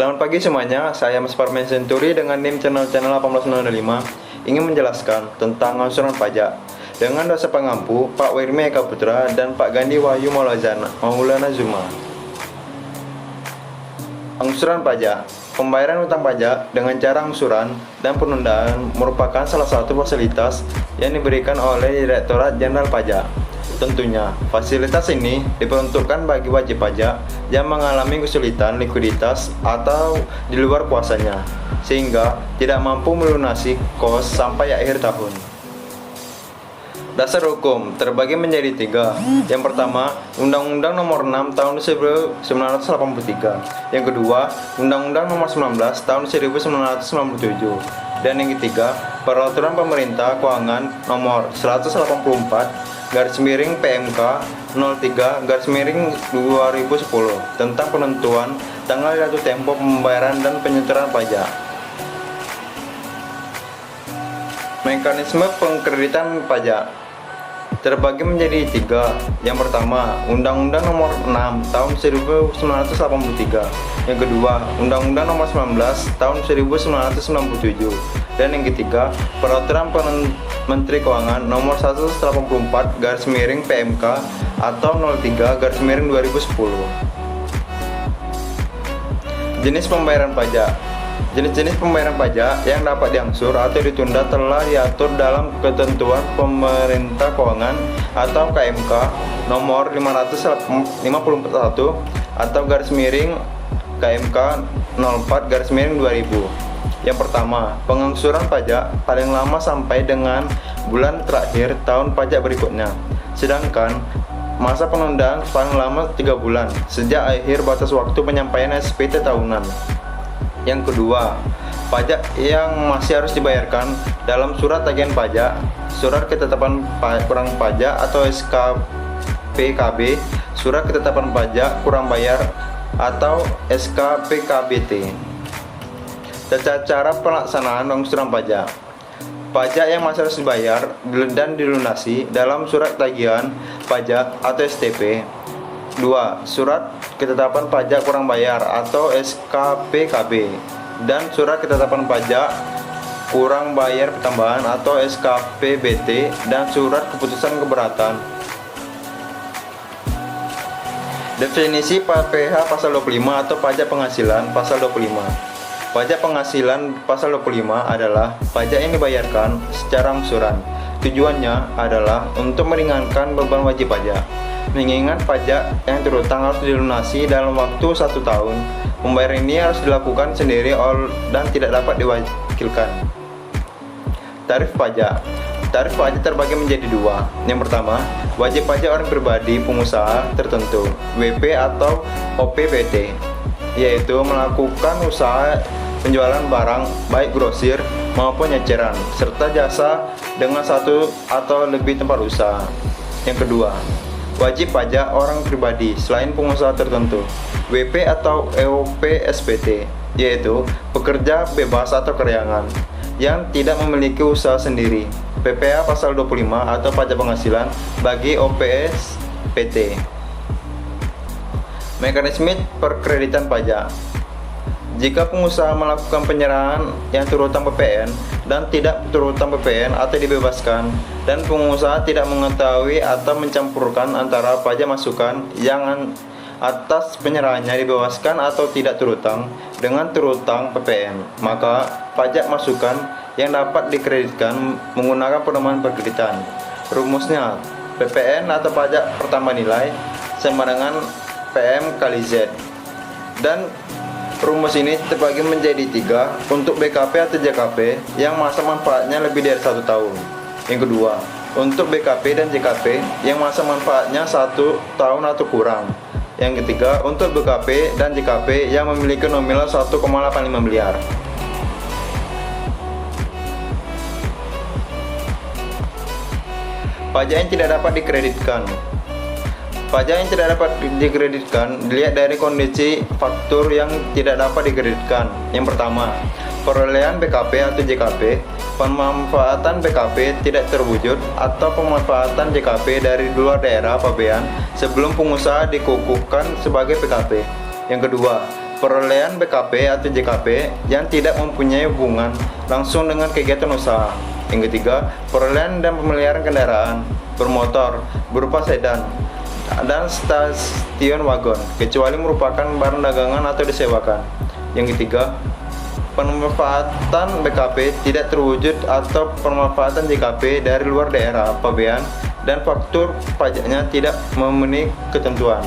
Selamat pagi semuanya, saya Mas Parmen Senturi dengan NIM channel 1805 ingin menjelaskan tentang angsuran pajak dengan dosa pengampu Pak Wirmi Eka Putra dan Pak Gandhi Wahyu Maulana Zuma. Angsuran pajak, pembayaran utang pajak dengan cara angsuran dan penundaan merupakan salah satu fasilitas yang diberikan oleh Direktorat Jenderal Pajak. Tentunya, fasilitas ini diperuntukkan bagi wajib pajak yang mengalami kesulitan likuiditas atau di luar kuasanya, sehingga tidak mampu melunasi kos sampai akhir tahun. Dasar hukum terbagi menjadi 3. Yang pertama, Undang-Undang Nomor 6 Tahun 1983. Yang kedua, Undang-Undang Nomor 19 Tahun 1997. Dan yang ketiga, Peraturan Pemerintah Keuangan Nomor 184/PMK 03/2010 tentang penentuan tanggal jatuh tempo pembayaran dan penyetoran pajak. Mekanisme pengkreditan pajak terbagi menjadi 3. Yang pertama, Undang-Undang Nomor 6 Tahun 1983. Yang kedua, Undang-Undang Nomor 19 Tahun 1997. Dan yang ketiga, Peraturan Menteri Keuangan Nomor 184/PMK atau 03/2010. Jenis pembayaran pajak. Jenis-jenis pembayaran pajak yang dapat diangsur atau ditunda telah diatur dalam Ketentuan Pemerintah Keuangan atau KMK Nomor 551 atau /KMK 04/2000. Yang pertama, pengangsuran pajak paling lama sampai dengan bulan terakhir tahun pajak berikutnya. Sedangkan masa penundaan paling lama 3 bulan sejak akhir batas waktu penyampaian SPT tahunan. Yang kedua, pajak yang masih harus dibayarkan dalam surat tagihan pajak, surat ketetapan kurang pajak atau SKPKB, surat ketetapan pajak kurang bayar atau SKPKBT. Cara pelaksanaan angsuran pajak. Pajak yang masih harus dibayar dan dilunasi dalam surat tagihan pajak atau STP. 2. Surat ketetapan pajak kurang bayar atau SKPKB dan surat ketetapan pajak kurang bayar tambahan atau SKPBT dan surat keputusan keberatan. Definisi PPh pasal 25 atau pajak penghasilan pasal 25. Pajak penghasilan pasal 25 adalah pajak yang dibayarkan secara angsuran. Tujuannya adalah untuk meringankan beban wajib pajak. Mengingat pajak yang terutang harus dilunasi dalam waktu 1 tahun, pembayaran ini harus dilakukan sendiri dan tidak dapat diwakilkan. Tarif pajak. Tarif pajak terbagi menjadi 2. Yang pertama, wajib pajak orang pribadi pengusaha tertentu, WP atau OPPT, yaitu melakukan usaha penjualan barang baik grosir maupun eceran serta jasa dengan 1 atau lebih tempat usaha. Yang kedua, wajib pajak orang pribadi selain pengusaha tertentu, WP atau EOP-SPT, yaitu pekerja bebas atau karyawan yang tidak memiliki usaha sendiri, PPh pasal 25 atau pajak penghasilan bagi OPS-PT. Mekanisme perkreditan pajak. Jika pengusaha melakukan penyerahan yang terutang PPN dan tidak terutang PPN atau dibebaskan, dan pengusaha tidak mengetahui atau mencampurkan antara pajak masukan yang atas penyerahannya dibebaskan atau tidak terutang dengan terutang PPN, maka pajak masukan yang dapat dikreditkan menggunakan pedoman perkreditan. Rumusnya, PPN atau pajak pertambahan nilai sama dengan PM kali Z. Dan rumus ini terbagi menjadi 3 untuk BKP atau JKP yang masa manfaatnya lebih dari 1 tahun. Yang kedua, untuk BKP dan JKP yang masa manfaatnya 1 tahun atau kurang. Yang ketiga, untuk BKP dan JKP yang memiliki nominal 1,85 miliar. Pajak yang tidak dapat dikreditkan. Pajak yang tidak dapat dikreditkan dilihat dari kondisi faktur yang tidak dapat dikreditkan. Yang pertama, perolehan BKP atau JKP, pemanfaatan BKP tidak terwujud atau pemanfaatan JKP dari luar daerah pabean sebelum pengusaha dikukuhkan sebagai PKP. Yang kedua, perolehan BKP atau JKP yang tidak mempunyai hubungan langsung dengan kegiatan usaha. Yang ketiga, perolehan dan pemeliharaan kendaraan bermotor berupa sedan dan stasiun wagon, kecuali merupakan barang dagangan atau disewakan. Yang ketiga, pemanfaatan BKP tidak terwujud atau pemanfaatan JKP dari luar daerah pabean dan faktur pajaknya tidak memenuhi ketentuan.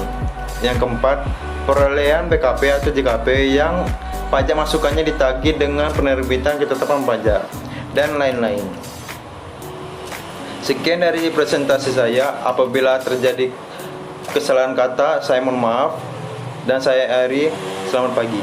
Yang keempat, perolehan BKP atau JKP yang pajak masukannya ditagih dengan penerbitan ketetapan pajak dan lain-lain. Sekian dari presentasi saya. Apabila terjadi kesalahan kata, saya mohon maaf. Dan saya Ari, selamat pagi.